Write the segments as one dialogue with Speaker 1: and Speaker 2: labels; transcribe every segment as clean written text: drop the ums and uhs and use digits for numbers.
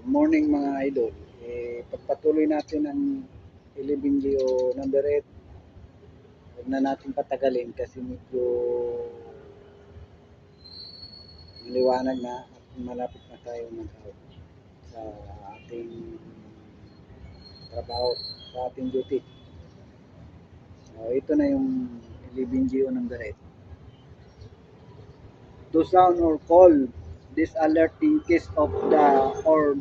Speaker 1: Good morning mga idol. Pagpatuloy natin ang 11G o number 8. Huwag na natin patagalin kasi medyo maliwanag na at malapit na tayo mag-out sa ating trabaho, sa ating duty. So, ito na yung 11G o number 8. To sound or call this alert in case of the or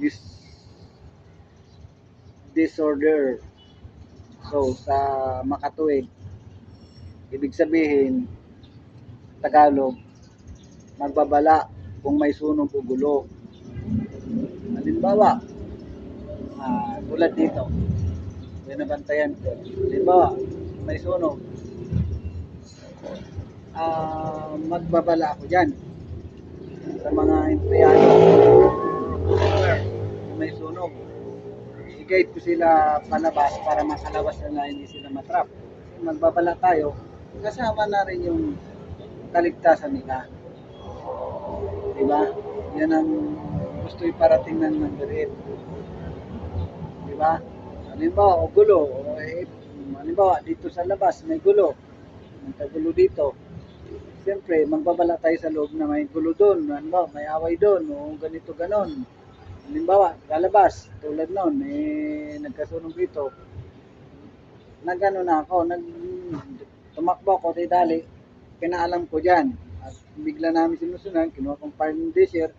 Speaker 1: disorder. So, sa makatuwid, ibig sabihin, Tagalog, magbabala kung may sunog o gulo. Halimbawa, tulad dito, binabantayan ko. Halimbawa, may sunog. Magbabala ako dyan sa mga empleyado. Kung may sunog, i-guide ko sila palabas para makalabas na hindi sila matrap. Magbabala tayo, kasama na rin yung kaligtasan nila. Diba? Yan ang gusto iparating ng number 8. Diba? Halimbawa, o gulo. Halimbawa, dito sa labas, may gulo. May kagulo dito. Siyempre, magbabala tayo sa loob na may gulo doon. Halimbawa, may away doon. O ganito, ganon. Halimbawa, lalabas. Tulad noon, nagkasunog dito. Nagano na ako. Tumakbo ako, dali. Pinaalam ko dyan. At bigla namin sinusunan, kinuha kong fire extinguisher,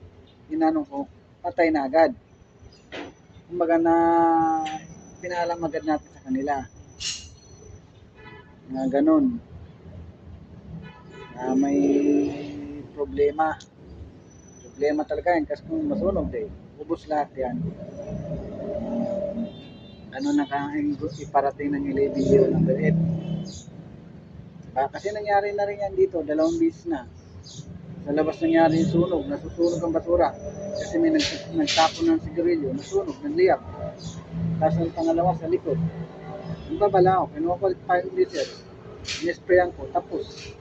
Speaker 1: inanong ko, patay na agad. Kumbaga na pinaalam agad natin sa kanila. Na ganun. Na may problema. Problema talaga yan kasi kung masunog ubos lahat yan. Ano na iparating ng 11 number 8. Kasi nangyari na rin yan dito, 2 beses na. Sa labas nangyari yung sunog, nasusunog ang basura. Kasi may nagtapon ng sigarilyo, nasunog, nagliyak. Tapos ang pangalawa sa likod. Ang babala ako, kinuha ko fire extinguisher, inesprayan ko, tapos.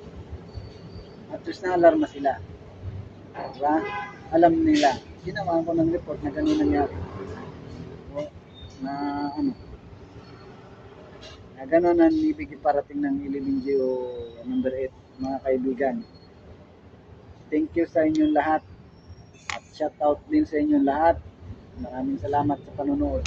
Speaker 1: At least na alarma sila. Diba? Alam nila. Ginawa ko ng report na gano'n nangyari. O, na gano'n ang ibig iparating ng 11G o number 8, mga kaibigan. Thank you sa inyong lahat at shout out din sa inyong lahat. Maraming salamat sa panonood.